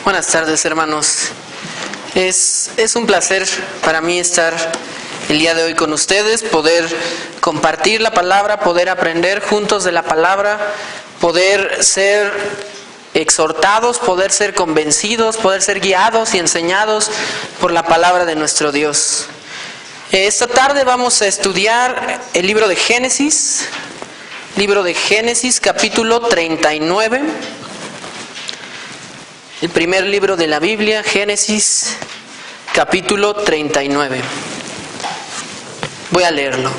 Buenas tardes, hermanos. Es un placer para mí estar el día de hoy con ustedes, poder compartir la palabra, poder aprender juntos de la palabra, poder ser exhortados, poder ser convencidos, poder ser guiados y enseñados por la palabra de nuestro Dios. Esta tarde vamos a estudiar el libro de Génesis capítulo 39. El primer libro de la Biblia, Génesis, capítulo 39. Voy a leerlo.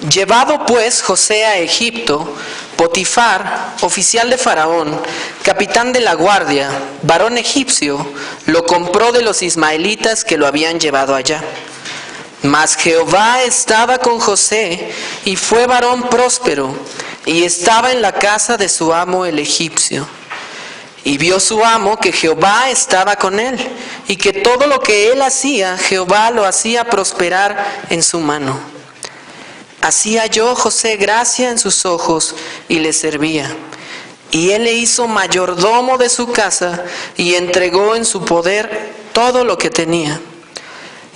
Llevado pues José a Egipto, Potifar, oficial de Faraón, capitán de la guardia, varón egipcio, lo compró de los ismaelitas que lo habían llevado allá. Mas Jehová estaba con José, y fue varón próspero, y estaba en la casa de su amo el egipcio. Y vio su amo que Jehová estaba con él, y que todo lo que él hacía, Jehová lo hacía prosperar en su mano. Así halló José gracia en sus ojos, y le servía. Y él le hizo mayordomo de su casa, y entregó en su poder todo lo que tenía.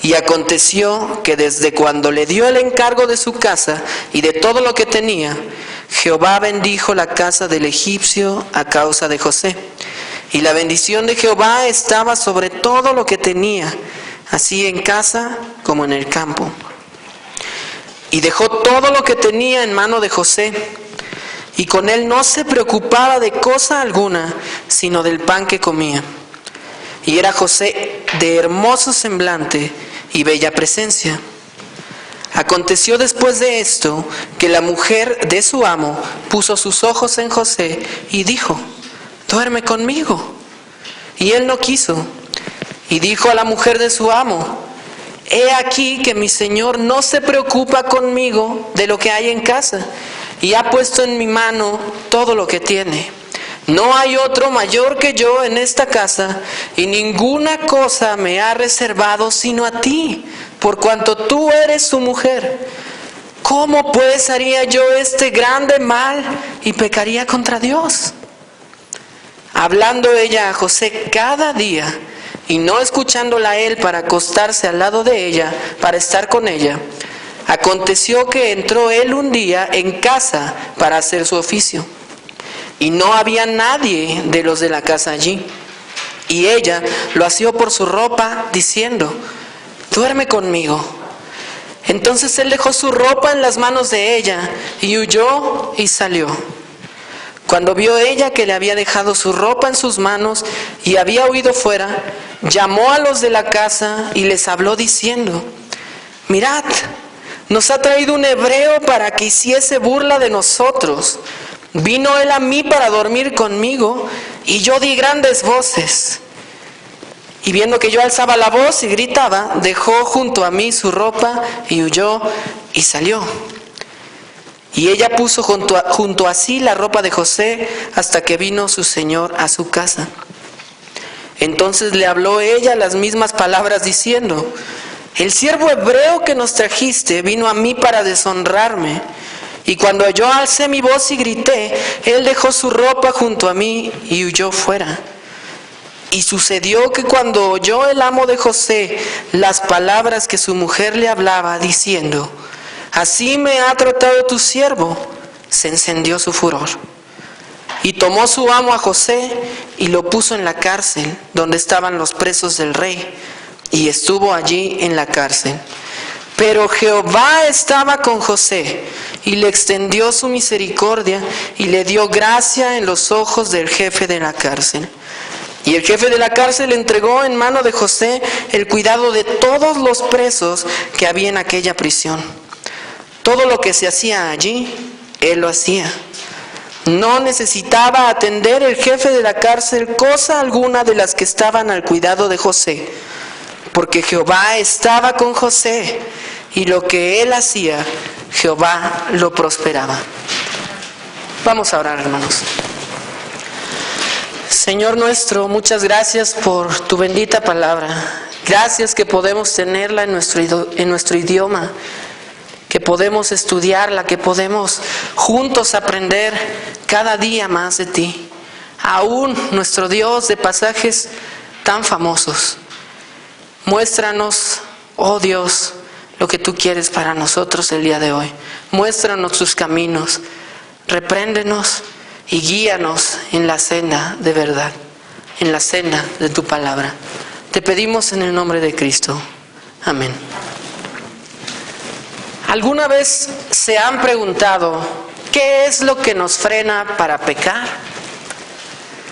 Y aconteció que desde cuando le dio el encargo de su casa y de todo lo que tenía, Jehová bendijo la casa del egipcio a causa de José. Y la bendición de Jehová estaba sobre todo lo que tenía, así en casa como en el campo. Y dejó todo lo que tenía en mano de José, y con él no se preocupaba de cosa alguna, sino del pan que comía. Y era José de hermoso semblante y bella presencia. Aconteció después de esto que la mujer de su amo puso sus ojos en José y dijo: duerme conmigo. Y él no quiso. Y dijo a la mujer de su amo: he aquí que mi señor no se preocupa conmigo de lo que hay en casa, y ha puesto en mi mano todo lo que tiene. No hay otro mayor que yo en esta casa, y ninguna cosa me ha reservado sino a ti, por cuanto tú eres su mujer. ¿Cómo pues haría yo este grande mal y pecaría contra Dios? Hablando ella a José cada día, y no escuchándola a él para acostarse al lado de ella, para estar con ella, aconteció que entró él un día en casa para hacer su oficio. Y no había nadie de los de la casa allí. Y ella lo asió por su ropa, diciendo: duerme conmigo. Entonces él dejó su ropa en las manos de ella, y huyó y salió. Cuando vio ella que le había dejado su ropa en sus manos y había huido fuera, llamó a los de la casa y les habló diciendo: mirad, nos ha traído un hebreo para que hiciese burla de nosotros. Vino él a mí para dormir conmigo, y yo di grandes voces. Y viendo que yo alzaba la voz y gritaba, dejó junto a mí su ropa y huyó y salió. Y ella puso junto a sí la ropa de José hasta que vino su señor a su casa. Entonces le habló ella las mismas palabras diciendo: el siervo hebreo que nos trajiste vino a mí para deshonrarme. Y cuando yo alcé mi voz y grité, él dejó su ropa junto a mí y huyó fuera. Y sucedió que cuando oyó el amo de José las palabras que su mujer le hablaba, diciendo: así me ha tratado tu siervo, se encendió su furor. Y tomó su amo a José y lo puso en la cárcel, donde estaban los presos del rey, y estuvo allí en la cárcel. Pero Jehová estaba con José, y le extendió su misericordia, y le dio gracia en los ojos del jefe de la cárcel. Y el jefe de la cárcel entregó en mano de José el cuidado de todos los presos que había en aquella prisión. Todo lo que se hacía allí, él lo hacía. No necesitaba atender el jefe de la cárcel cosa alguna de las que estaban al cuidado de José, porque Jehová estaba con José, y lo que él hacía, Jehová lo prosperaba. Vamos a orar, hermanos. Señor nuestro, muchas gracias por tu bendita palabra. Gracias que podemos tenerla en nuestro idioma, que podemos estudiarla, que podemos juntos aprender cada día más de ti. aún nuestro Dios, de pasajes tan famosos. Muéstranos, oh Dios, lo que tú quieres para nosotros el día de hoy. Muéstranos tus caminos, repréndenos y guíanos en la senda de verdad, en la senda de tu palabra. Te pedimos en el nombre de Cristo. Amén. ¿Alguna vez se han preguntado qué es lo que nos frena para pecar?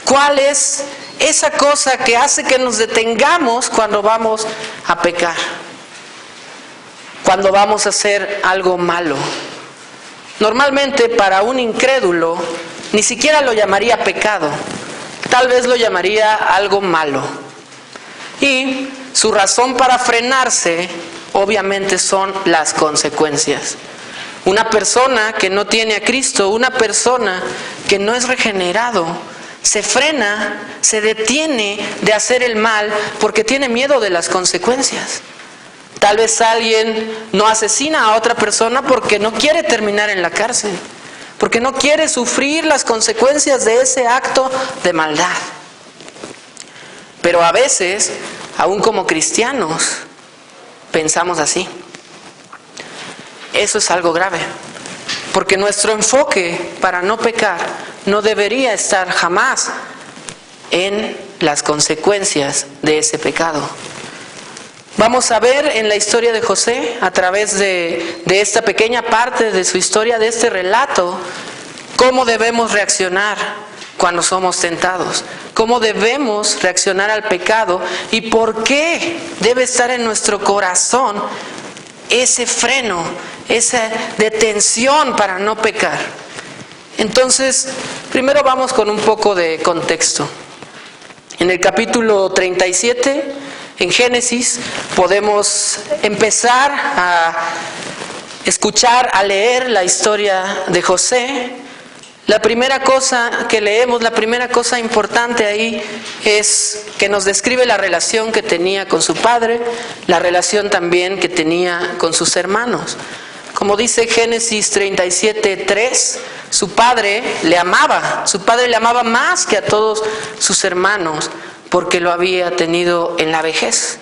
¿Cuál es esa cosa que hace que nos detengamos cuando vamos a pecar? Cuando vamos a hacer algo malo. Normalmente para un incrédulo ni siquiera lo llamaría pecado, tal vez lo llamaría algo malo. Y su razón para frenarse obviamente son las consecuencias. Una persona que no tiene a Cristo, una persona que no es regenerado, se frena, se detiene de hacer el mal porque tiene miedo de las consecuencias. Tal vez alguien no asesina a otra persona porque no quiere terminar en la cárcel, porque no quiere sufrir las consecuencias de ese acto de maldad. Pero a veces, aún como cristianos, pensamos así. Eso es algo grave, porque nuestro enfoque para no pecar no debería estar jamás en las consecuencias de ese pecado. Vamos a ver en la historia de José, a través de esta pequeña parte de su historia, de este relato, cómo debemos reaccionar cuando somos tentados, cómo debemos reaccionar al pecado y por qué debe estar en nuestro corazón ese freno, esa detención para no pecar. Entonces, primero vamos con un poco de contexto. En el capítulo 37, en Génesis, podemos empezar a escuchar, a leer la historia de José. La primera cosa que leemos, la primera cosa importante ahí es que nos describe la relación que tenía con su padre, la relación también que tenía con sus hermanos. Como dice Génesis 37:3, su padre le amaba más que a todos sus hermanos, porque lo había tenido en la vejez.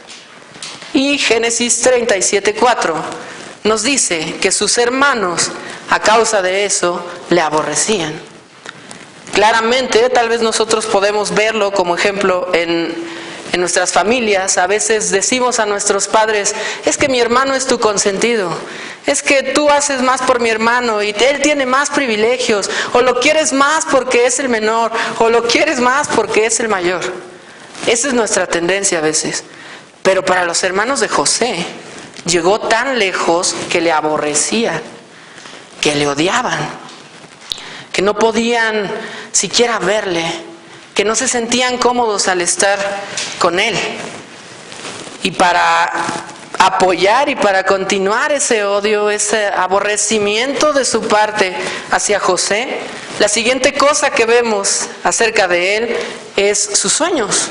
Y Génesis 37:4 nos dice que sus hermanos, a causa de eso, le aborrecían. Claramente, tal vez nosotros podemos verlo como ejemplo en nuestras familias. A veces decimos a nuestros padres: es que mi hermano es tu consentido, es que tú haces más por mi hermano y él tiene más privilegios, o lo quieres más porque es el menor, o lo quieres más porque es el mayor. Esa es nuestra tendencia a veces. Pero para los hermanos de José, llegó tan lejos que le aborrecían, que le odiaban, que no podían siquiera verle, que no se sentían cómodos al estar con él. Y para apoyar y para continuar ese odio, ese aborrecimiento de su parte hacia José, la siguiente cosa que vemos acerca de él es sus sueños.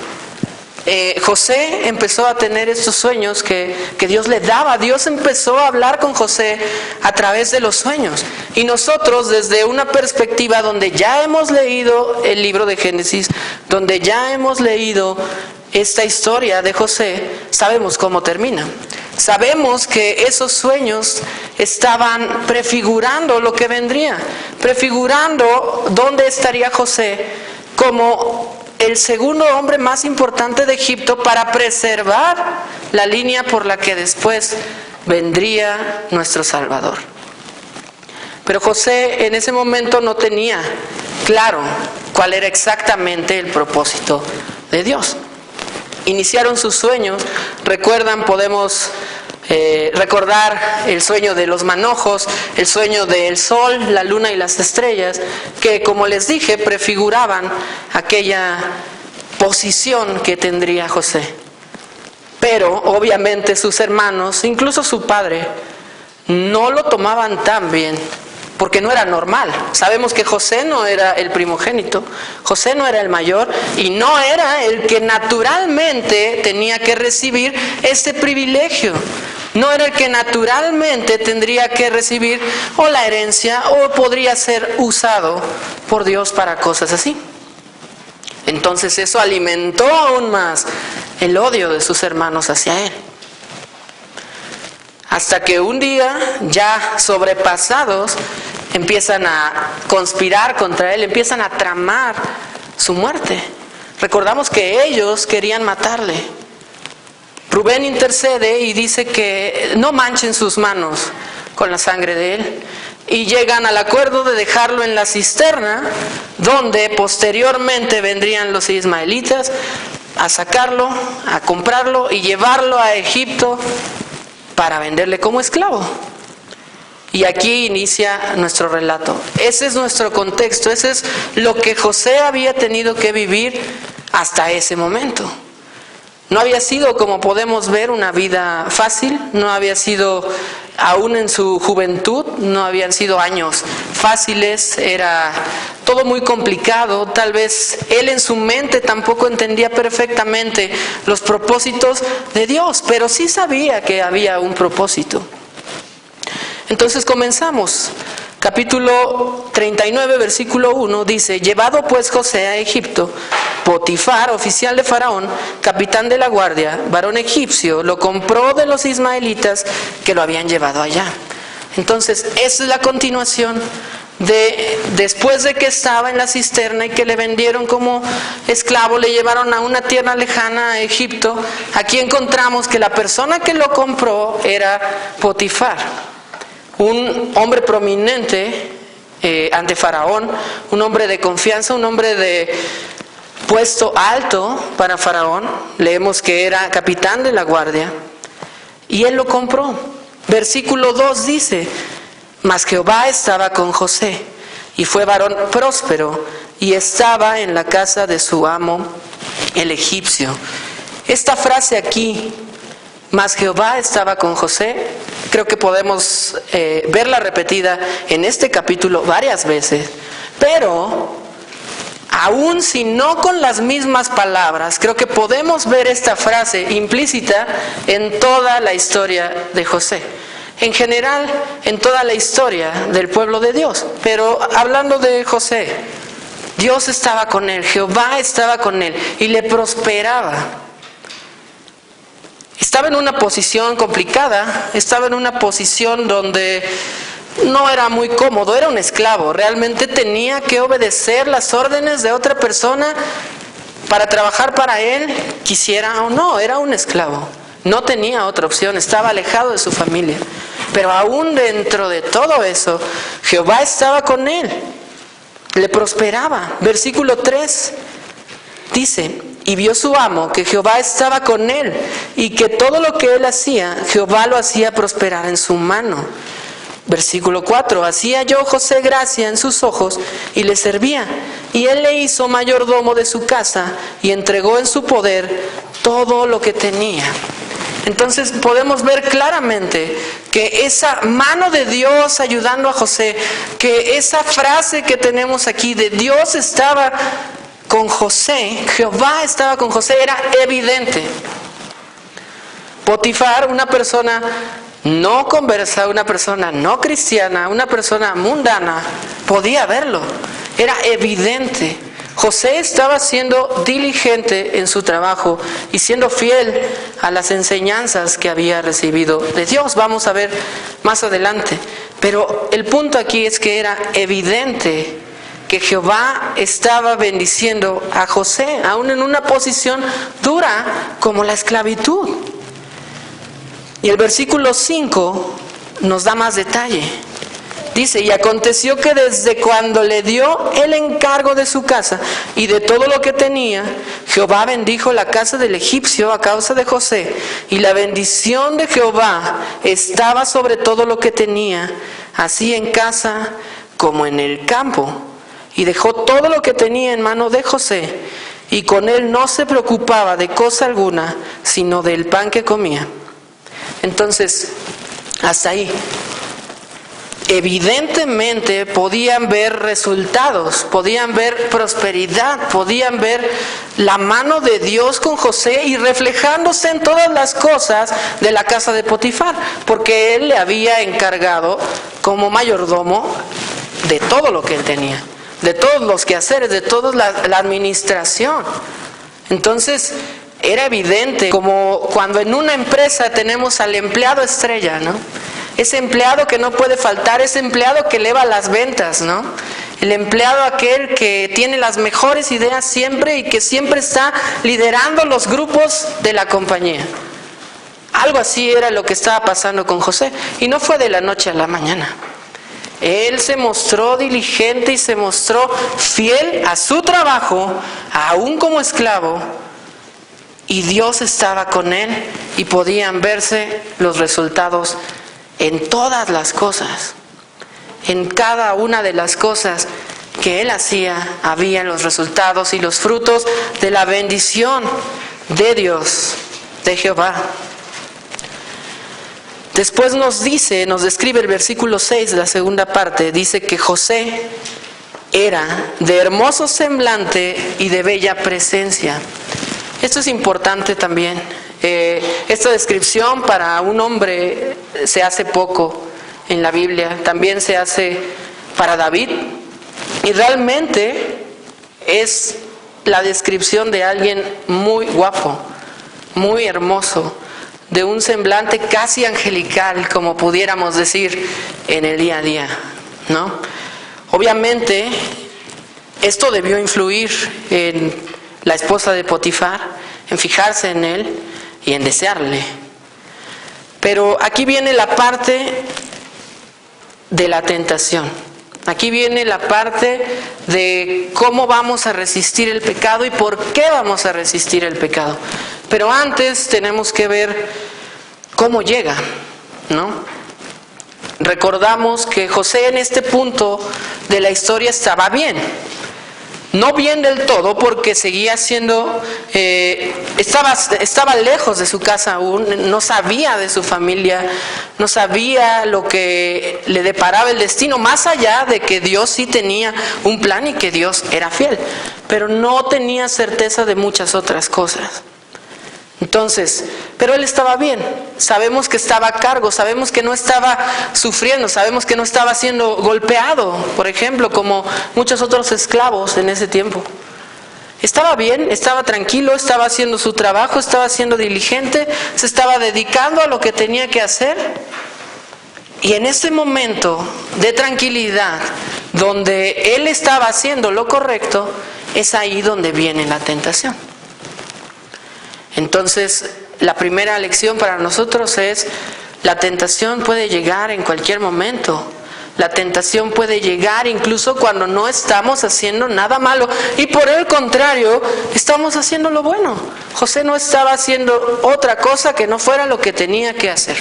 José empezó a tener estos sueños que Dios le daba. Dios empezó a hablar con José a través de los sueños. Y nosotros, desde una perspectiva donde ya hemos leído el libro de Génesis, donde ya hemos leído esta historia de José, sabemos cómo termina. Sabemos que esos sueños estaban prefigurando lo que vendría, prefigurando dónde estaría José como el segundo hombre más importante de Egipto para preservar la línea por la que después vendría nuestro Salvador. Pero José en ese momento no tenía claro cuál era exactamente el propósito de Dios. Iniciaron sus sueños, recuerdan, podemos recordar el sueño de los manojos, el sueño del sol, la luna y las estrellas, que, como les dije, prefiguraban aquella posición que tendría José. Pero obviamente sus hermanos, incluso su padre, no lo tomaban tan bien, porque no era normal. Sabemos que José no era el primogénito, José no era el mayor y no era el que naturalmente tenía que recibir este privilegio. No era el que naturalmente tendría que recibir o la herencia o podría ser usado por Dios para cosas así. Entonces eso alimentó aún más el odio de sus hermanos hacia él. Hasta que un día, ya sobrepasados, empiezan a conspirar contra él, empiezan a tramar su muerte. Recordamos que ellos querían matarle. Rubén intercede y dice que no manchen sus manos con la sangre de él. Y llegan al acuerdo de dejarlo en la cisterna, donde posteriormente vendrían los ismaelitas a sacarlo, a comprarlo y llevarlo a Egipto para venderle como esclavo. Y aquí inicia nuestro relato. Ese es nuestro contexto, ese es lo que José había tenido que vivir hasta ese momento. No había sido, como podemos ver, una vida fácil, no había sido, aún en su juventud, no habían sido años fáciles, era todo muy complicado. Tal vez él en su mente tampoco entendía perfectamente los propósitos de Dios, pero sí sabía que había un propósito. Entonces comenzamos. Capítulo 39, versículo 1 dice: llevado pues José a Egipto, Potifar, oficial de Faraón, capitán de la guardia, varón egipcio, lo compró de los ismaelitas que lo habían llevado allá. Entonces, esa es la continuación de después de que estaba en la cisterna y que le vendieron como esclavo, le llevaron a una tierra lejana, a Egipto. Aquí encontramos que la persona que lo compró era Potifar, un hombre prominente ante Faraón, un hombre de confianza, un hombre de puesto alto para Faraón. Leemos que era capitán de la guardia y él lo compró. Versículo 2 dice: mas Jehová estaba con José y fue varón próspero y estaba en la casa de su amo el egipcio. Esta frase aquí, mas Jehová estaba con José, creo que podemos verla repetida en este capítulo varias veces, pero aún si no con las mismas palabras, creo que podemos ver esta frase implícita en toda la historia de José. En general, en toda la historia del pueblo de Dios. Pero hablando de José, Dios estaba con él, Jehová estaba con él y le prosperaba. Estaba en una posición complicada, estaba en una posición donde no era muy cómodo, era un esclavo, realmente tenía que obedecer las órdenes de otra persona para trabajar para él, quisiera o no, era un esclavo, no tenía otra opción, estaba alejado de su familia. Pero aún dentro de todo eso, Jehová estaba con él, le prosperaba. Versículo 3 dice: y vio su amo que Jehová estaba con él y que todo lo que él hacía, Jehová lo hacía prosperar en su mano. Versículo 4: así halló José gracia en sus ojos y le servía, y él le hizo mayordomo de su casa y entregó en su poder todo lo que tenía. Entonces podemos ver claramente que esa mano de Dios ayudando a José, que esa frase que tenemos aquí de Dios estaba con José, Jehová estaba con José, era evidente. Potifar, una persona no conversa, una persona no cristiana, una persona mundana, podía verlo, era evidente. José estaba siendo diligente en su trabajo y siendo fiel a las enseñanzas que había recibido de Dios. Vamos a ver más adelante. Pero el punto aquí es que era evidente que Jehová estaba bendiciendo a José, aún en una posición dura como la esclavitud. Y el versículo 5 nos da más detalle. Dice: y aconteció que desde cuando le dio el encargo de su casa y de todo lo que tenía, Jehová bendijo la casa del egipcio a causa de José, y la bendición de Jehová estaba sobre todo lo que tenía, así en casa como en el campo. Y dejó todo lo que tenía en mano de José, y con él no se preocupaba de cosa alguna, sino del pan que comía. Entonces, hasta ahí. Evidentemente podían ver resultados, podían ver prosperidad, podían ver la mano de Dios con José y reflejándose en todas las cosas de la casa de Potifar, porque él le había encargado como mayordomo de todo lo que él tenía. de todos los quehaceres, de toda la administración. Entonces, era evidente, como cuando en una empresa tenemos al empleado estrella, ¿no? Ese empleado que no puede faltar, ese empleado que eleva las ventas, ¿no? El empleado aquel que tiene las mejores ideas siempre y que siempre está liderando los grupos de la compañía. Algo así era lo que estaba pasando con José. Y no fue de la noche a la mañana. Él se mostró diligente y se mostró fiel a su trabajo, aún como esclavo. Y Dios estaba con él y podían verse los resultados en todas las cosas. En cada una de las cosas que él hacía, había los resultados y los frutos de la bendición de Dios, de Jehová. Después nos describe el versículo 6, la segunda parte, dice que José era de hermoso semblante y de bella presencia. Esto es importante también. Esta descripción para un hombre se hace poco en la Biblia, también se hace para David, y realmente es la descripción de alguien muy guapo, muy hermoso, de un semblante casi angelical, como pudiéramos decir en el día a día, ¿no? Obviamente, esto debió influir en la esposa de Potifar, en fijarse en él y en desearle. Pero aquí viene la parte de la tentación. Aquí viene la parte de cómo vamos a resistir el pecado y por qué vamos a resistir el pecado. Pero antes tenemos que ver cómo llega, ¿no? Recordamos que José en este punto de la historia estaba bien. No bien del todo, porque seguía siendo, estaba lejos de su casa aún, no sabía de su familia, no sabía lo que le deparaba el destino, más allá de que Dios sí tenía un plan y que Dios era fiel, pero no tenía certeza de muchas otras cosas. Entonces, pero él estaba bien, sabemos que estaba a cargo, sabemos que no estaba sufriendo, sabemos que no estaba siendo golpeado, por ejemplo, como muchos otros esclavos en ese tiempo. Estaba bien, estaba tranquilo, estaba haciendo su trabajo, estaba siendo diligente, se estaba dedicando a lo que tenía que hacer. Y en ese momento de tranquilidad, donde él estaba haciendo lo correcto, es ahí donde viene la tentación. Entonces, la primera lección para nosotros es: la tentación puede llegar en cualquier momento. La tentación puede llegar incluso cuando no estamos haciendo nada malo. Y por el contrario, estamos haciendo lo bueno. José no estaba haciendo otra cosa que no fuera lo que tenía que hacer.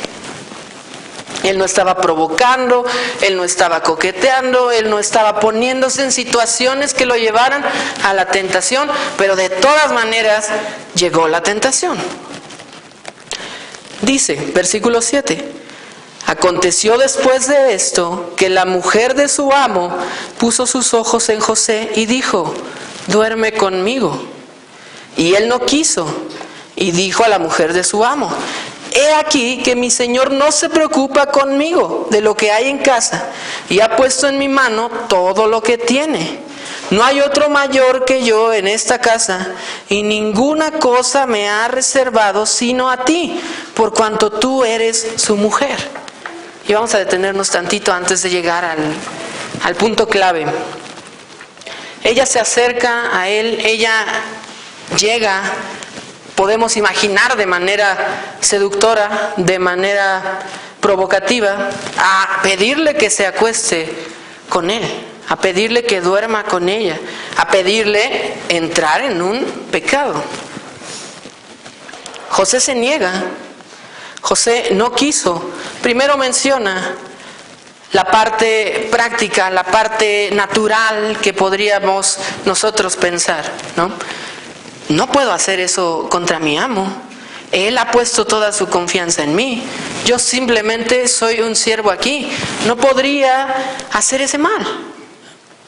Él no estaba provocando, él no estaba coqueteando, él no estaba poniéndose en situaciones que lo llevaran a la tentación, pero de todas maneras llegó la tentación. Dice, versículo 7, aconteció después de esto que la mujer de su amo puso sus ojos en José y dijo: duerme conmigo. Y él no quiso, y dijo a la mujer de su amo: he aquí que mi señor no se preocupa conmigo de lo que hay en casa, y ha puesto en mi mano todo lo que tiene. No hay otro mayor que yo en esta casa, y ninguna cosa me ha reservado sino a ti, por cuanto tú eres su mujer. Y vamos a detenernos tantito antes de llegar al punto clave. Ella se acerca a él, ella llega, podemos imaginar de manera seductora, de manera provocativa, a pedirle que se acueste con él, a pedirle que duerma con ella, a pedirle entrar en un pecado. José se niega, José no quiso. Primero menciona la parte práctica, la parte natural que podríamos nosotros pensar, ¿no? No puedo hacer eso contra mi amo. Él ha puesto toda su confianza en mí. Yo simplemente soy un siervo aquí. No podría hacer ese mal.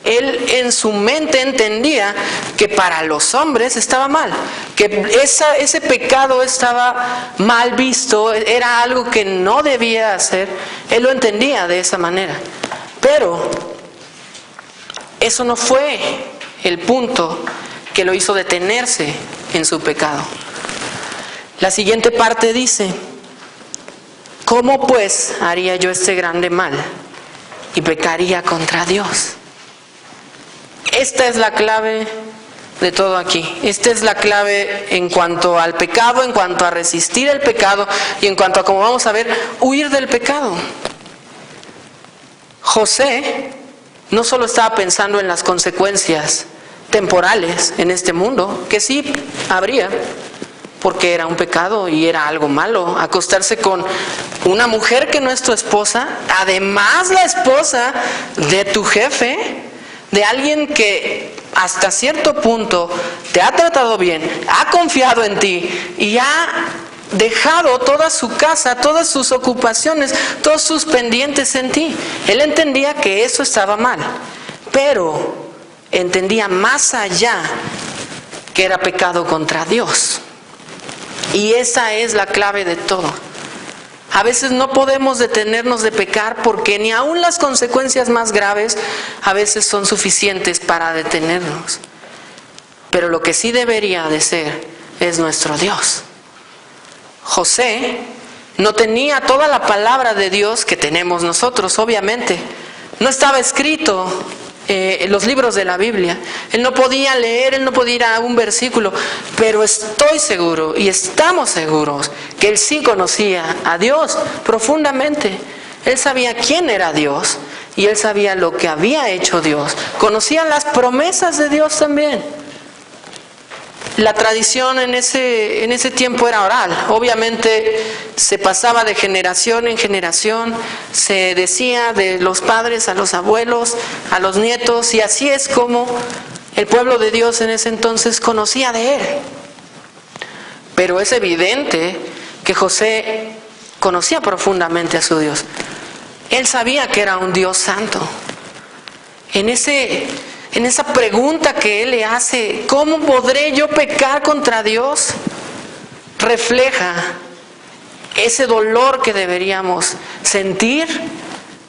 Él en su mente entendía que para los hombres estaba mal, que ese pecado estaba mal visto, era algo que no debía hacer. Él lo entendía de esa manera. Pero eso no fue el punto que lo hizo detenerse en su pecado. La siguiente parte dice: ¿cómo pues haría yo este grande mal y pecaría contra Dios? Esta es la clave de todo aquí. Esta es la clave en cuanto al pecado, en cuanto a resistir el pecado y en cuanto a, como vamos a ver, huir del pecado. José no solo estaba pensando en las consecuencias temporales en este mundo, que sí habría, porque era un pecado y era algo malo acostarse con una mujer que no es tu esposa, además la esposa de tu jefe, de alguien que hasta cierto punto te ha tratado bien, ha confiado en ti y ha dejado toda su casa, todas sus ocupaciones, todos sus pendientes en ti. Él entendía que eso estaba mal, pero entendía más allá que era pecado contra Dios. Y esa es la clave de todo. A veces no podemos detenernos de pecar porque ni aun las consecuencias más graves a veces son suficientes para detenernos. Pero lo que sí debería de ser es nuestro Dios. José no tenía toda la palabra de Dios que tenemos nosotros, obviamente. No estaba escrito los libros de la Biblia. Él no podía leer, él no podía ir a un versículo, pero estoy seguro y estamos seguros que él sí conocía a Dios profundamente. Él sabía quién era Dios y él sabía lo que había hecho Dios. Conocía las promesas de Dios también. La tradición en ese tiempo era oral. Obviamente se pasaba de generación en generación, se decía de los padres a los abuelos, a los nietos, y así es como el pueblo de Dios en ese entonces conocía de Él. Pero es evidente que José conocía profundamente a su Dios. Él sabía que era un Dios santo. En esa pregunta que él le hace, ¿cómo podré yo pecar contra Dios?, refleja ese dolor que deberíamos sentir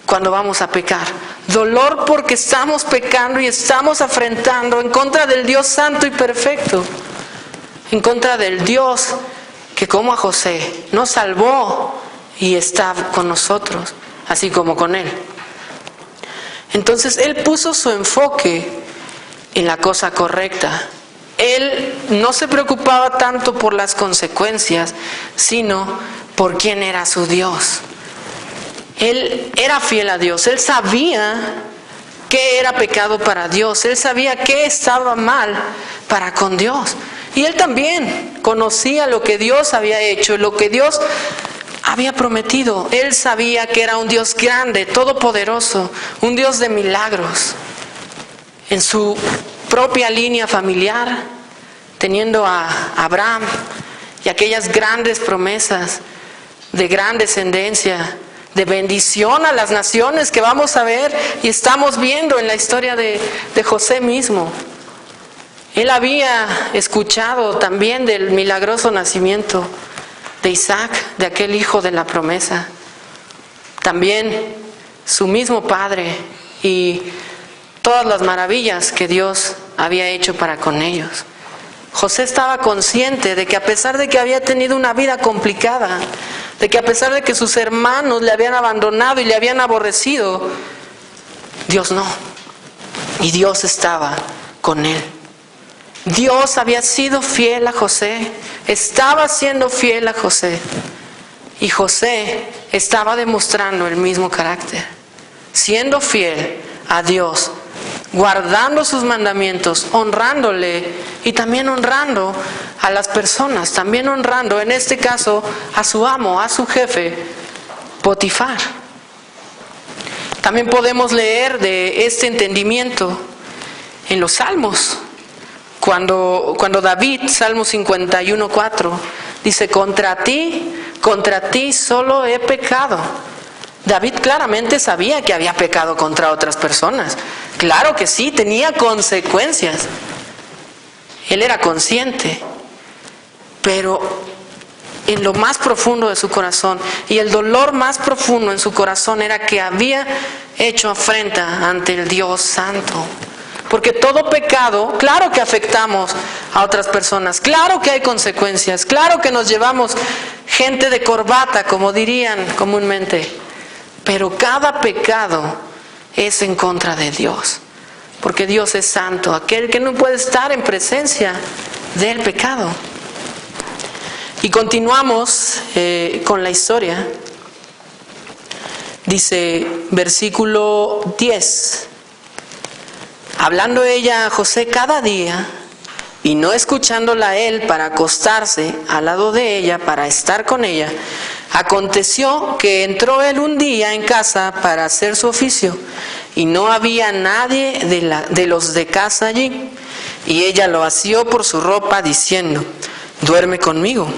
cuando vamos a pecar. Dolor porque estamos pecando y estamos afrentando en contra del Dios santo y perfecto, en contra del Dios que, como a José, nos salvó y está con nosotros, así como con él. Entonces él puso su enfoque en la cosa correcta. Él no se preocupaba tanto por las consecuencias, sino por quién era su Dios. Él era fiel a Dios. Él sabía qué era pecado para Dios. Él sabía qué estaba mal para con Dios. Y él también conocía lo que Dios había hecho, lo que Dios había prometido. Él sabía que era un Dios grande, todopoderoso, un Dios de milagros. En su propia línea familiar, teniendo a Abraham y aquellas grandes promesas de gran descendencia, de bendición a las naciones que vamos a ver y estamos viendo en la historia de José mismo. Él había escuchado también del milagroso nacimiento de Isaac, de aquel hijo de la promesa. También su mismo padre y todas las maravillas que Dios había hecho para con ellos. José estaba consciente de que a pesar de que había tenido una vida complicada, de que a pesar de que sus hermanos le habían abandonado y le habían aborrecido, Dios no. Y Dios estaba con él. Dios había sido fiel a José, estaba siendo fiel a José. Y José estaba demostrando el mismo carácter, siendo fiel a Dios, guardando sus mandamientos, honrándole y también honrando a las personas, también honrando en este caso a su amo, a su jefe, Potifar. También podemos leer de este entendimiento en los Salmos. Cuando David, Salmo 51:4, dice: contra ti solo he pecado. David claramente sabía que había pecado contra otras personas. Claro que sí, tenía consecuencias. Él era consciente. Pero en lo más profundo de su corazón, y el dolor más profundo en su corazón, era que había hecho afrenta ante el Dios Santo. Porque todo pecado, claro que afectamos a otras personas, claro que hay consecuencias, claro que nos llevamos gente de corbata, como dirían comúnmente, pero cada pecado es en contra de Dios, porque Dios es santo, aquel que no puede estar en presencia del pecado. Y continuamos con la historia. Dice versículo 10. Hablando ella a José cada día y no escuchándola a él para acostarse al lado de ella para estar con ella, aconteció que entró él un día en casa para hacer su oficio y no había nadie de los de casa allí. Y ella lo asió por su ropa diciendo: duerme conmigo.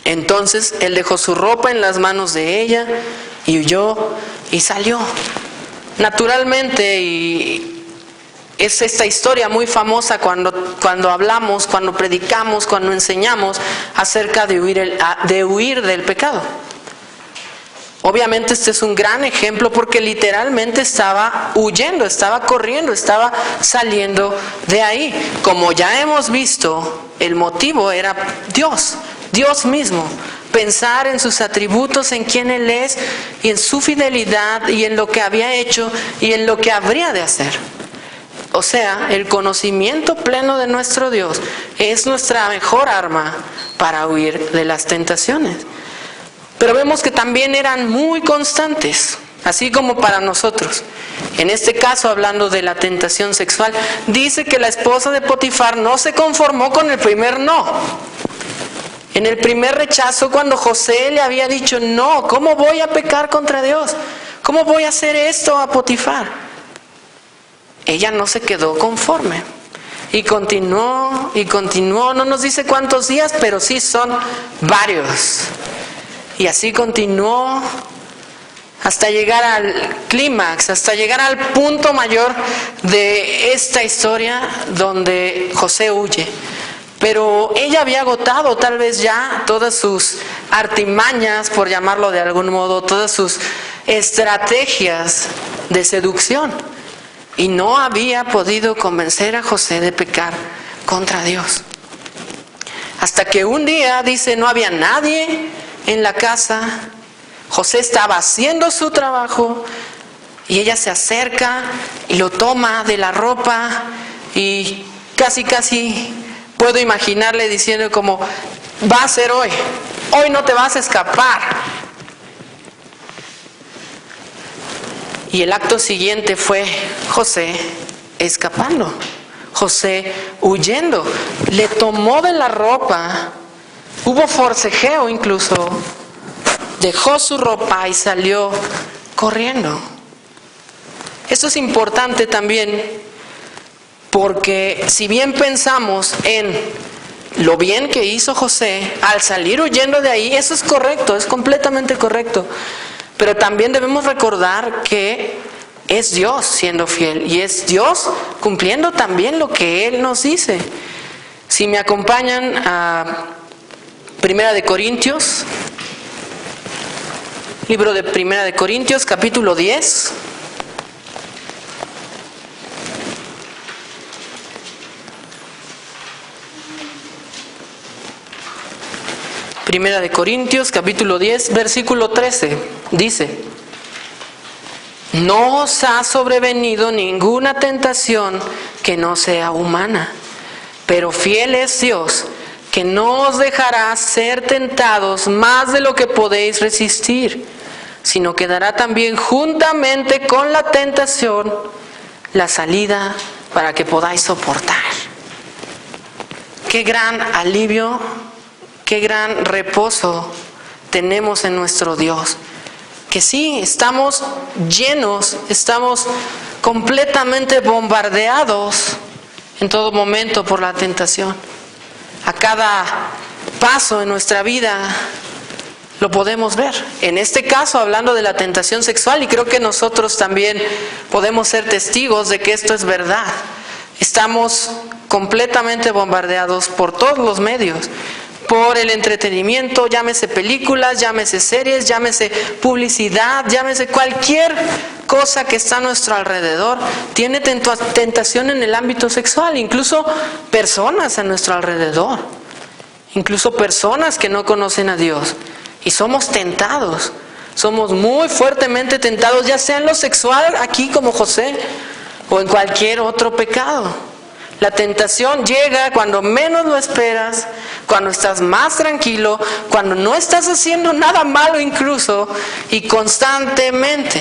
Entonces él dejó su ropa en las manos de ella y huyó y salió. Naturalmente, y es esta historia muy famosa cuando hablamos, cuando predicamos, cuando enseñamos acerca de huir del pecado. Obviamente este es un gran ejemplo porque literalmente estaba huyendo, estaba corriendo, estaba saliendo de ahí. Como ya hemos visto, el motivo era Dios mismo. Pensar en sus atributos, en quién Él es y en su fidelidad y en lo que había hecho y en lo que habría de hacer. O sea, el conocimiento pleno de nuestro Dios es nuestra mejor arma para huir de las tentaciones. Pero vemos que también eran muy constantes, así como para nosotros. En este caso, hablando de la tentación sexual, dice que la esposa de Potifar no se conformó con el primer no. En el primer rechazo, cuando José le había dicho: no, ¿cómo voy a pecar contra Dios? ¿Cómo voy a hacer esto a Potifar? Ella no se quedó conforme. Y continuó, no nos dice cuántos días, pero sí son varios. Y así continuó hasta llegar al clímax, hasta llegar al punto mayor de esta historia donde José huye. Pero ella había agotado tal vez ya todas sus artimañas, por llamarlo de algún modo, todas sus estrategias de seducción. Y no había podido convencer a José de pecar contra Dios. Hasta que un día, dice, no había nadie en la casa. José estaba haciendo su trabajo y ella se acerca y lo toma de la ropa y casi puedo imaginarle diciendo como: va a ser hoy no te vas a escapar. Y el acto siguiente fue José escapando, José huyendo. Le tomó de la ropa, hubo forcejeo incluso, dejó su ropa y salió corriendo. Esto es importante también porque si bien pensamos en lo bien que hizo José al salir huyendo de ahí, eso es correcto, es completamente correcto. Pero también debemos recordar que es Dios siendo fiel y es Dios cumpliendo también lo que Él nos dice. Si me acompañan a Primera de Corintios, libro de Primera de Corintios, capítulo 10. Primera de Corintios, capítulo 10, versículo 13, dice: no os ha sobrevenido ninguna tentación que no sea humana, pero fiel es Dios, que no os dejará ser tentados más de lo que podéis resistir, sino que dará también juntamente con la tentación la salida para que podáis soportar. Qué gran alivio, qué gran reposo tenemos en nuestro Dios. Que sí, estamos llenos, estamos completamente bombardeados en todo momento por la tentación. A cada paso en nuestra vida lo podemos ver. En este caso, hablando de la tentación sexual, y creo que nosotros también podemos ser testigos de que esto es verdad. Estamos completamente bombardeados por todos los medios. por el entretenimiento, llámese películas, llámese series, llámese publicidad, llámese cualquier cosa que está a nuestro alrededor, tiene tentación en el ámbito sexual, incluso personas a nuestro alrededor, incluso personas que no conocen a Dios. Y somos tentados, somos muy fuertemente tentados, ya sea en lo sexual, aquí como José, o en cualquier otro pecado. La tentación llega cuando menos lo esperas, cuando estás más tranquilo, cuando no estás haciendo nada malo incluso, y constantemente.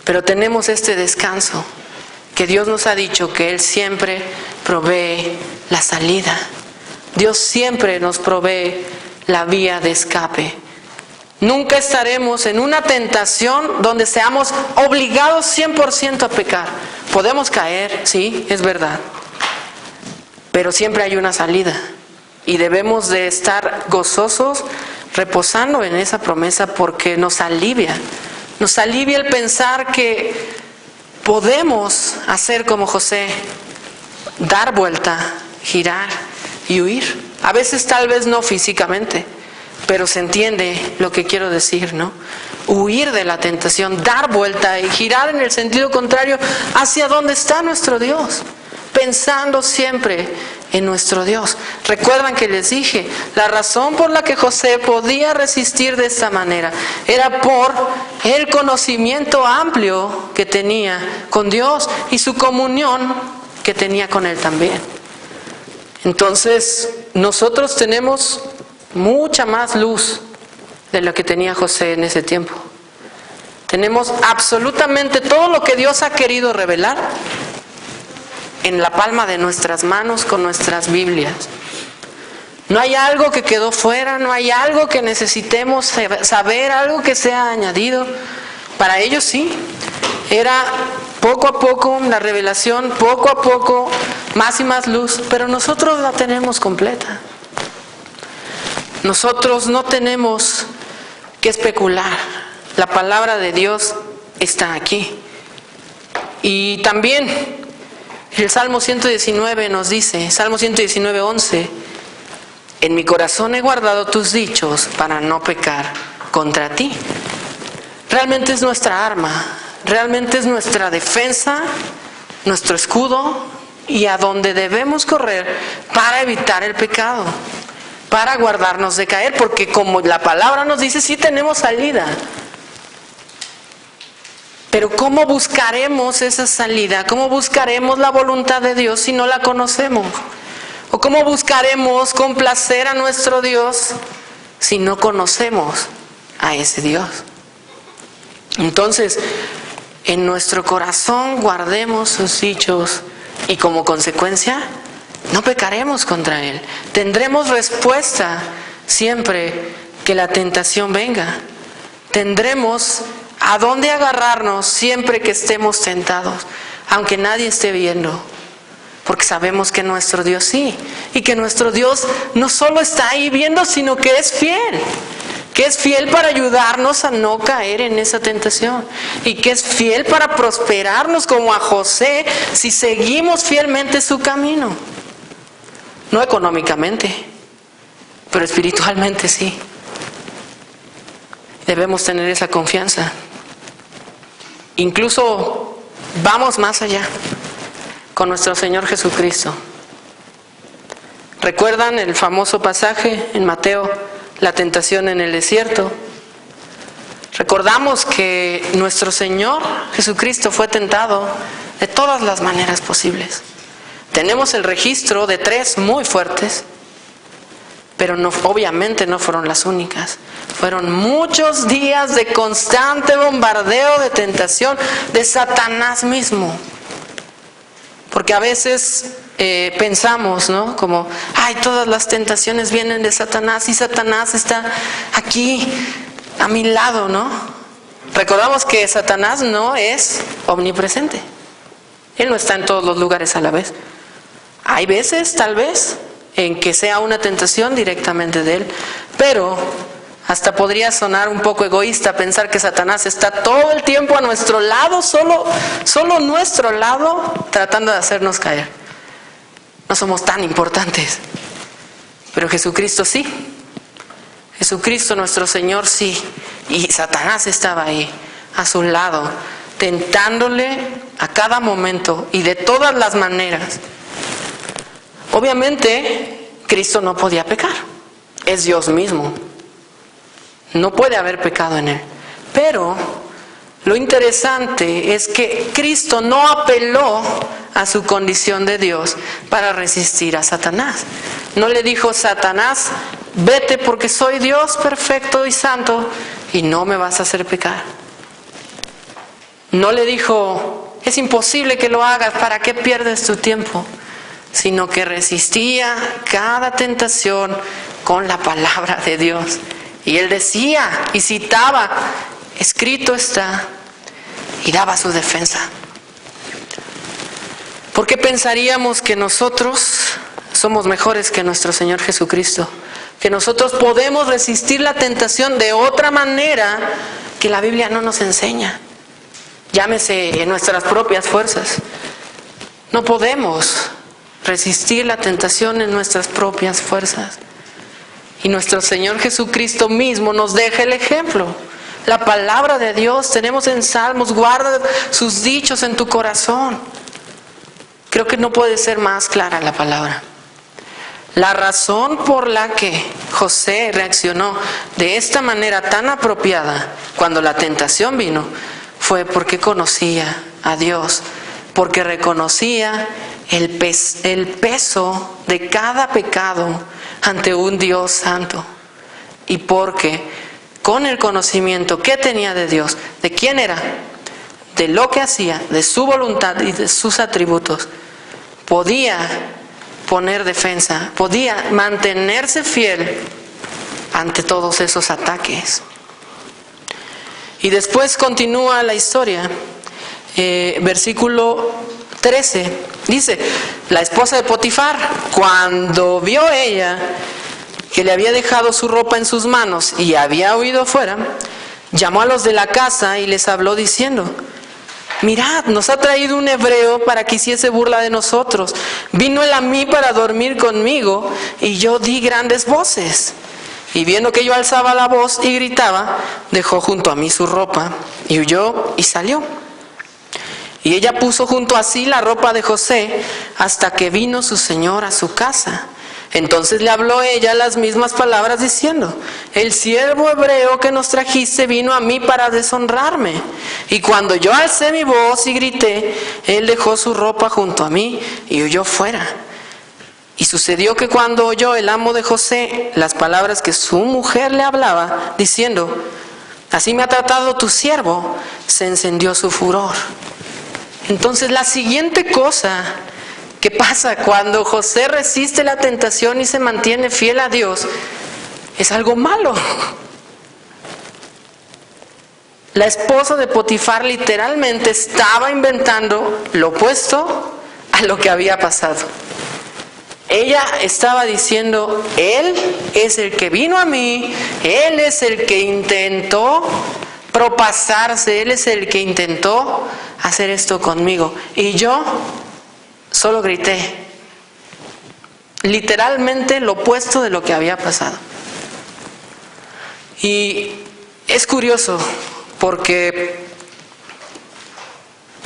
Pero tenemos este descanso, que Dios nos ha dicho que Él siempre provee la salida. Dios siempre nos provee la vía de escape. Nunca estaremos en una tentación donde seamos obligados 100% a pecar. Podemos caer, sí, es verdad. Pero siempre hay una salida. Y debemos de estar gozosos, reposando en esa promesa, porque nos alivia. Nos alivia el pensar que podemos hacer como José, dar vuelta, girar y huir. A veces tal vez no físicamente, pero se entiende lo que quiero decir, ¿no? Huir de la tentación, dar vuelta y girar en el sentido contrario hacia donde está nuestro Dios, pensando siempre en nuestro Dios. Recuerdan que les dije, la razón por la que José podía resistir de esta manera era por el conocimiento amplio que tenía con Dios y su comunión que tenía con Él también. Entonces, nosotros tenemos mucha más luz de lo que tenía José en ese tiempo. Tenemos absolutamente todo lo que Dios ha querido revelar en la palma de nuestras manos con nuestras Biblias. No hay algo que quedó fuera, no hay algo que necesitemos saber, algo que sea añadido. Para ellos sí, era poco a poco la revelación, poco a poco más y más luz, pero nosotros la tenemos completa. Nosotros no tenemos que especular. La palabra de Dios está aquí. Y también el Salmo 119 nos dice, Salmo 119:11, en mi corazón he guardado tus dichos para no pecar contra ti. Realmente es nuestra arma, realmente es nuestra defensa, nuestro escudo, y a donde debemos correr para evitar el pecado, para guardarnos de caer, porque como la palabra nos dice, sí tenemos salida. Pero ¿cómo buscaremos esa salida? ¿Cómo buscaremos la voluntad de Dios si no la conocemos? ¿O cómo buscaremos complacer a nuestro Dios si no conocemos a ese Dios? Entonces, en nuestro corazón guardemos sus dichos y como consecuencia no pecaremos contra Él. Tendremos respuesta siempre que la tentación venga. Tendremos a dónde agarrarnos siempre que estemos tentados, aunque nadie esté viendo. Porque sabemos que nuestro Dios sí. Y que nuestro Dios no solo está ahí viendo, sino que es fiel. Que es fiel para ayudarnos a no caer en esa tentación. Y que es fiel para prosperarnos como a José si seguimos fielmente su camino. No económicamente, pero espiritualmente sí. Debemos tener esa confianza. Incluso vamos más allá con nuestro Señor Jesucristo. ¿Recuerdan el famoso pasaje en Mateo, la tentación en el desierto? Recordamos que nuestro Señor Jesucristo fue tentado de todas las maneras posibles. Tenemos el registro de 3 muy fuertes, pero no, obviamente no fueron las únicas. Fueron muchos días de constante bombardeo de tentación de Satanás mismo. Porque a veces pensamos, ¿no? Como, ay, todas las tentaciones vienen de Satanás y Satanás está aquí a mi lado, ¿no? Recordamos que Satanás no es omnipresente. Él no está en todos los lugares a la vez. Hay veces, tal vez, en que sea una tentación directamente de Él, pero hasta podría sonar un poco egoísta pensar que Satanás está todo el tiempo a nuestro lado, solo nuestro lado, tratando de hacernos caer. No somos tan importantes. Pero Jesucristo sí. Jesucristo nuestro Señor sí. Y Satanás estaba ahí, a su lado, tentándole a cada momento y de todas las maneras. Obviamente, Cristo no podía pecar. Es Dios mismo. No puede haber pecado en Él. Pero lo interesante es que Cristo no apeló a su condición de Dios para resistir a Satanás. No le dijo: Satanás, vete porque soy Dios perfecto y santo y no me vas a hacer pecar. No le dijo: es imposible que lo hagas, ¿para qué pierdes tu tiempo? Sino que resistía cada tentación con la palabra de Dios. Y él decía y citaba: escrito está, y daba su defensa. ¿Por qué pensaríamos que nosotros somos mejores que nuestro Señor Jesucristo? Que nosotros podemos resistir la tentación de otra manera que la Biblia no nos enseña. Llámese en nuestras propias fuerzas. No podemos resistir la tentación en nuestras propias fuerzas. Y nuestro Señor Jesucristo mismo nos deja el ejemplo. La palabra de Dios tenemos en Salmos: guarda sus dichos en tu corazón. Creo que no puede ser más clara la palabra. La razón por la que José reaccionó de esta manera tan apropiada cuando la tentación vino fue porque conocía a Dios, porque reconocía el peso de cada pecado ante un Dios santo, y porque con el conocimiento que tenía de Dios, de quién era, de lo que hacía, de su voluntad y de sus atributos, podía poner defensa, podía mantenerse fiel ante todos esos ataques. Y después continúa la historia, versículo 13, dice: la esposa de Potifar, cuando vio ella que le había dejado su ropa en sus manos y había huido afuera, llamó a los de la casa y les habló diciendo: mirad, nos ha traído un hebreo para que hiciese burla de nosotros. Vino él a mí para dormir conmigo y yo di grandes voces. Y viendo que yo alzaba la voz y gritaba, dejó junto a mí su ropa y huyó y salió. Y ella puso junto a sí la ropa de José hasta que vino su señor a su casa. Entonces le habló ella las mismas palabras diciendo: el siervo hebreo que nos trajiste vino a mí para deshonrarme. Y cuando yo alcé mi voz y grité, él dejó su ropa junto a mí y huyó fuera. Y sucedió que cuando oyó el amo de José las palabras que su mujer le hablaba, diciendo: así me ha tratado tu siervo, se encendió su furor. Entonces la siguiente cosa que pasa cuando José resiste la tentación y se mantiene fiel a Dios es algo malo. La esposa de Potifar literalmente estaba inventando lo opuesto a lo que había pasado. Ella estaba diciendo: él es el que vino a mí, él es el que intentó propasarse, él es el que intentó hacer esto conmigo. Y yo solo grité. Literalmente lo opuesto de lo que había pasado. Y es curioso porque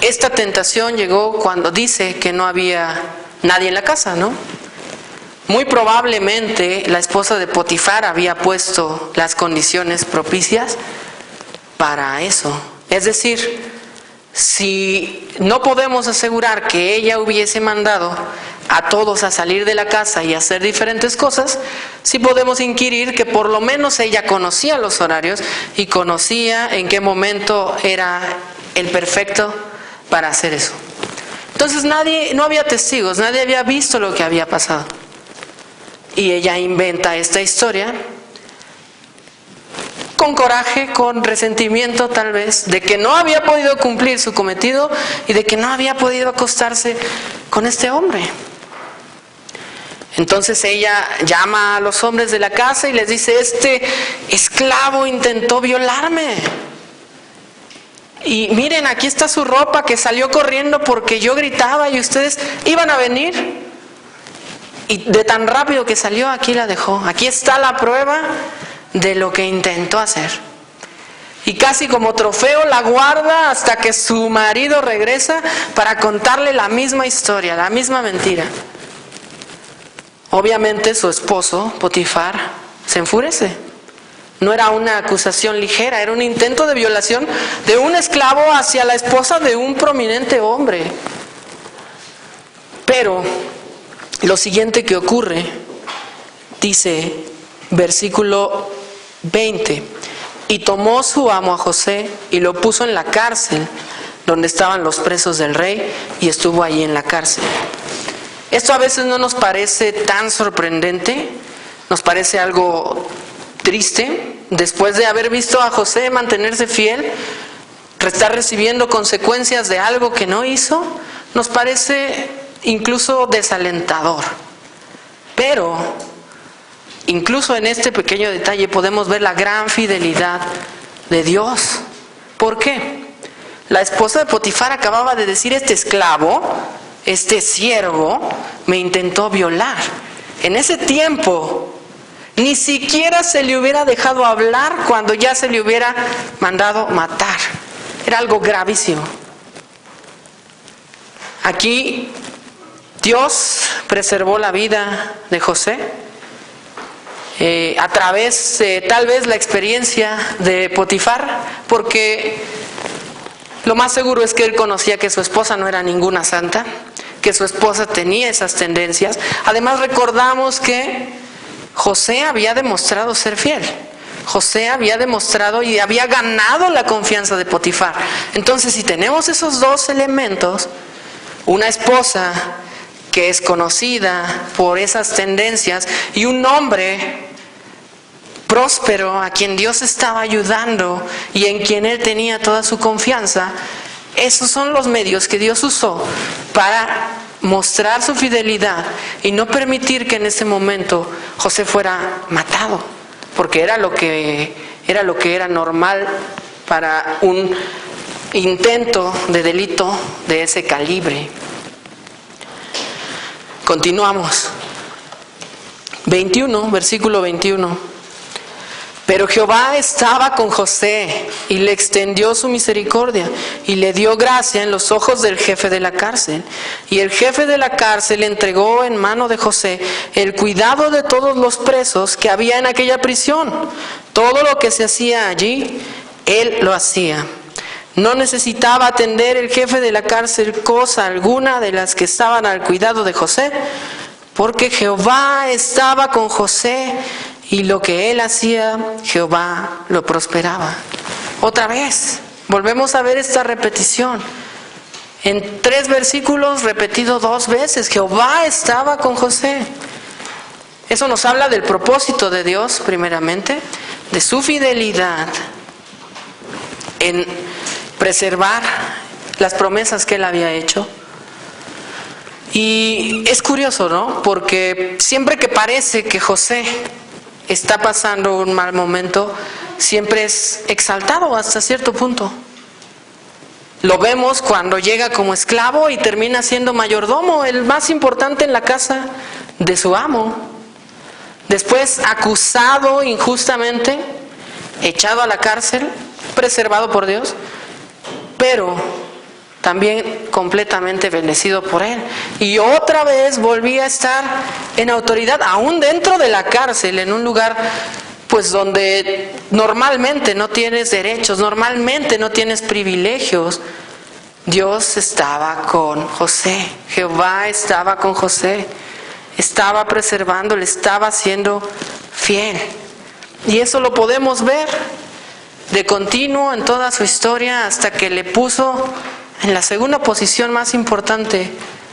esta tentación llegó cuando dice que no había nadie en la casa, ¿no? Muy probablemente la esposa de Potifar había puesto las condiciones propicias para eso. Es decir, si no podemos asegurar que ella hubiese mandado a todos a salir de la casa y hacer diferentes cosas, sí podemos inquirir que por lo menos ella conocía los horarios y conocía en qué momento era el perfecto para hacer eso. Entonces no había testigos, nadie había visto lo que había pasado. Y ella inventa esta historia con coraje, con resentimiento tal vez, de que no había podido cumplir su cometido y de que no había podido acostarse con este hombre. Entonces ella llama a los hombres de la casa y les dice: este esclavo intentó violarme. Y miren, aquí está su ropa que salió corriendo porque yo gritaba y ustedes iban a venir. Y de tan rápido que salió, aquí la dejó. Aquí está la prueba de lo que intentó hacer. Y casi como trofeo la guarda hasta que su marido regresa para contarle la misma historia, la misma mentira. Obviamente su esposo, Potifar, se enfurece. No era una acusación ligera, era un intento de violación de un esclavo hacia la esposa de un prominente hombre. Pero lo siguiente que ocurre, dice versículo 20, y tomó su amo a José y lo puso en la cárcel donde estaban los presos del rey, y estuvo allí en la cárcel. Esto a veces no nos parece tan sorprendente, nos parece algo triste. Después de haber visto a José mantenerse fiel, estar recibiendo consecuencias de algo que no hizo, nos parece incluso desalentador. Pero incluso en este pequeño detalle podemos ver la gran fidelidad de Dios. ¿Por qué? La esposa de Potifar acababa de decir: este esclavo, este siervo, me intentó violar. En ese tiempo ni siquiera se le hubiera dejado hablar cuando ya se le hubiera mandado matar. Era algo gravísimo. Aquí Dios preservó la vida de José a través de tal vez la experiencia de Potifar, porque lo más seguro es que él conocía que su esposa no era ninguna santa, que su esposa tenía esas tendencias. Además, recordamos que José había demostrado ser fiel. José había demostrado y había ganado la confianza de Potifar. Entonces, si tenemos esos dos elementos, una esposa que es conocida por esas tendencias y un hombre próspero a quien Dios estaba ayudando y en quien él tenía toda su confianza, esos son los medios que Dios usó para mostrar su fidelidad y no permitir que en ese momento José fuera matado, porque era lo que era normal para un intento de delito de ese calibre. Continuamos. 21, versículo 21. Pero Jehová estaba con José y le extendió su misericordia y le dio gracia en los ojos del jefe de la cárcel. Y el jefe de la cárcel entregó en mano de José el cuidado de todos los presos que había en aquella prisión. Todo lo que se hacía allí, él lo hacía. No necesitaba atender el jefe de la cárcel cosa alguna de las que estaban al cuidado de José, porque Jehová estaba con José y lo que él hacía, Jehová lo prosperaba. Otra vez, volvemos a ver esta repetición. En 3 versículos repetido 2 veces, Jehová estaba con José. Eso nos habla del propósito de Dios, primeramente, de su fidelidad en preservar las promesas que él había hecho. Y es curioso, ¿no? Porque siempre que parece que José está pasando un mal momento, siempre es exaltado hasta cierto punto. Lo vemos cuando llega como esclavo y termina siendo mayordomo, el más importante en la casa de su amo. Después, acusado injustamente, echado a la cárcel, preservado por Dios, pero también completamente bendecido por él. Y otra vez volvía a estar en autoridad, aún dentro de la cárcel, en un lugar pues donde normalmente no tienes derechos, normalmente no tienes privilegios. Dios estaba con José, Jehová estaba con José, estaba preservando, le estaba siendo fiel. Y eso lo podemos ver de continuo en toda su historia hasta que le puso en la segunda posición más importante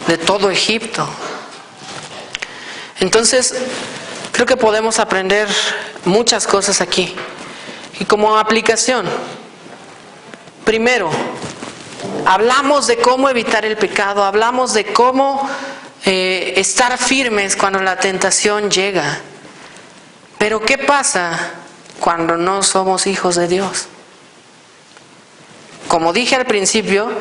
de todo Egipto. Entonces, creo que podemos aprender muchas cosas aquí. Y como aplicación, primero, hablamos de cómo evitar el pecado, hablamos de cómo estar firmes cuando la tentación llega. Pero ¿qué pasa cuando no somos hijos de Dios? Como dije al principio,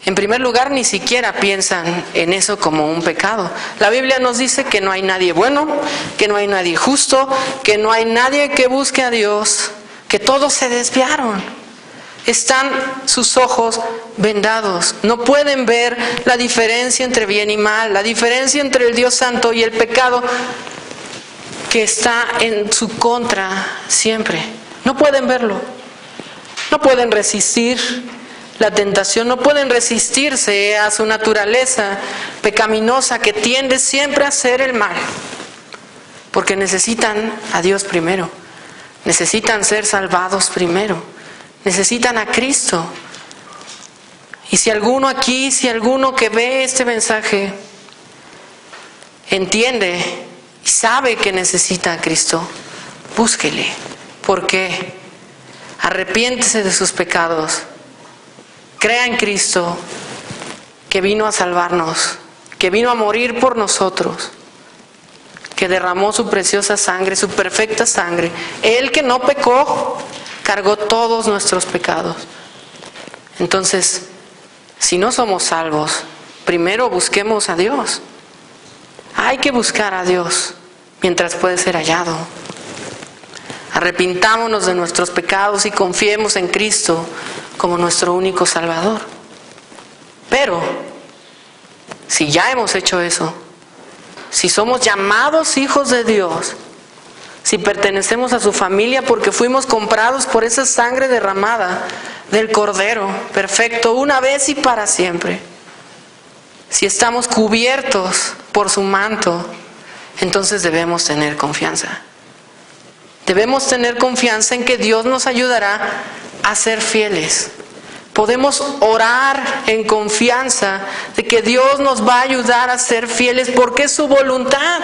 En primer lugar, ni siquiera piensan en eso como un pecado. La Biblia nos dice que no hay nadie bueno, que no hay nadie justo, que no hay nadie que busque a Dios, que todos se desviaron. Están sus ojos vendados. No pueden ver la diferencia entre bien y mal, la diferencia entre el Dios Santo y el pecado que está en su contra siempre. No pueden verlo. No pueden resistir la tentación, no pueden resistirse a su naturaleza pecaminosa que tiende siempre a hacer el mal. Porque necesitan a Dios primero. Necesitan ser salvados primero. Necesitan a Cristo. Y si alguno aquí, si alguno que ve este mensaje entiende y sabe que necesita a Cristo, búsquele. ¿Por qué? Arrepiéntese de sus pecados. Crea en Cristo, que vino a salvarnos, que vino a morir por nosotros, que derramó su preciosa sangre, su perfecta sangre. Él que no pecó, cargó todos nuestros pecados. Entonces, si no somos salvos, primero busquemos a Dios. Hay que buscar a Dios mientras puede ser hallado. Arrepintámonos de nuestros pecados y confiemos en Cristo como nuestro único Salvador. Pero, si ya hemos hecho eso, si somos llamados hijos de Dios, si pertenecemos a su familia porque fuimos comprados por esa sangre derramada del Cordero perfecto una vez y para siempre, si estamos cubiertos por su manto, entonces debemos tener confianza. Debemos tener confianza en que Dios nos ayudará a ser fieles. Podemos orar en confianza de que Dios nos va a ayudar a ser fieles porque es su voluntad.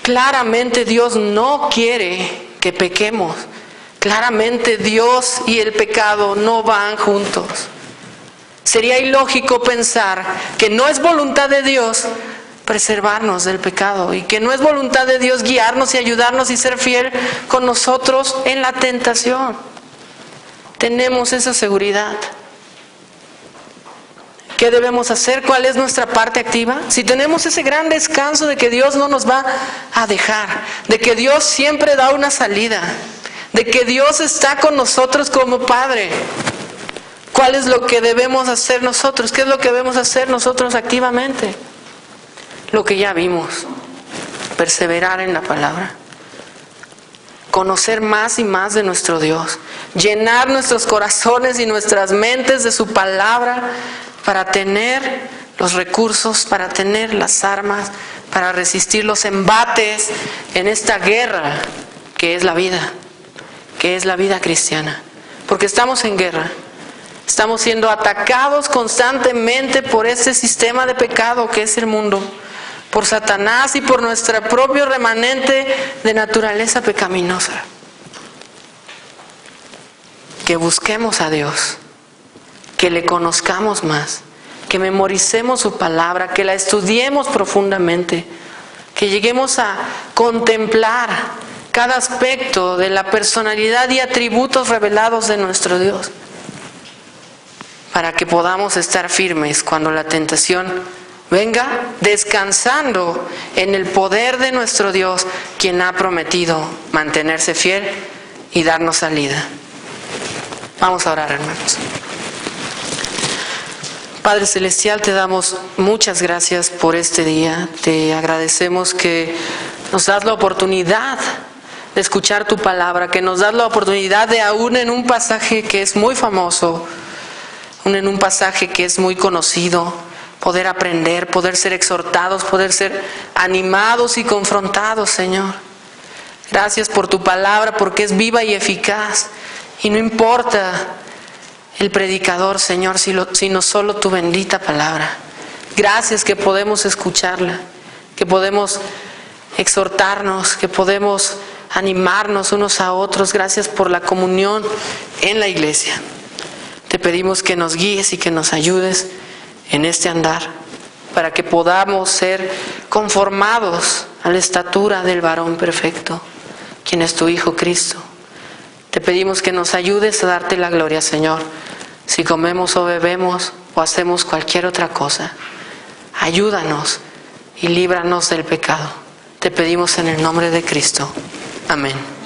Claramente Dios no quiere que pequemos. Claramente Dios y el pecado no van juntos. Sería ilógico pensar que no es voluntad de Dios preservarnos del pecado y que no es voluntad de Dios guiarnos y ayudarnos y ser fiel con nosotros en la tentación. Tenemos esa seguridad. ¿Qué debemos hacer? ¿Cuál es nuestra parte activa? Si tenemos ese gran descanso de que Dios no nos va a dejar, de que Dios siempre da una salida, de que Dios está con nosotros como Padre, ¿cuál es lo que debemos hacer nosotros? ¿Qué es lo que debemos hacer nosotros activamente? Lo que ya vimos, perseverar en la palabra, conocer más y más de nuestro Dios, llenar nuestros corazones y nuestras mentes de su palabra para tener los recursos, para tener las armas, para resistir los embates en esta guerra que es la vida cristiana. Porque estamos en guerra, estamos siendo atacados constantemente por este sistema de pecado que es el mundo, por Satanás y por nuestro propio remanente de naturaleza pecaminosa. Que busquemos a Dios, que le conozcamos más, que memoricemos su palabra, que la estudiemos profundamente, que lleguemos a contemplar cada aspecto de la personalidad y atributos revelados de nuestro Dios, para que podamos estar firmes cuando la tentación venga, descansando en el poder de nuestro Dios, quien ha prometido mantenerse fiel y darnos salida. Vamos a orar, hermanos. Padre Celestial, te damos muchas gracias por este día. Te agradecemos que nos das la oportunidad de escuchar tu palabra, que nos das la oportunidad de, aún en un pasaje que es muy famoso, aún en un pasaje que es muy conocido, poder aprender, poder ser exhortados, poder ser animados y confrontados, Señor. Gracias por tu palabra, porque es viva y eficaz. Y no importa el predicador, Señor, sino solo tu bendita palabra. Gracias que podemos escucharla, que podemos exhortarnos, que podemos animarnos unos a otros. Gracias por la comunión en la iglesia. Te pedimos que nos guíes y que nos ayudes en este andar, para que podamos ser conformados a la estatura del varón perfecto, quien es tu Hijo Cristo. Te pedimos que nos ayudes a darte la gloria, Señor. si comemos o bebemos o hacemos cualquier otra cosa. Ayúdanos y líbranos del pecado. Te pedimos en el nombre de Cristo. Amén.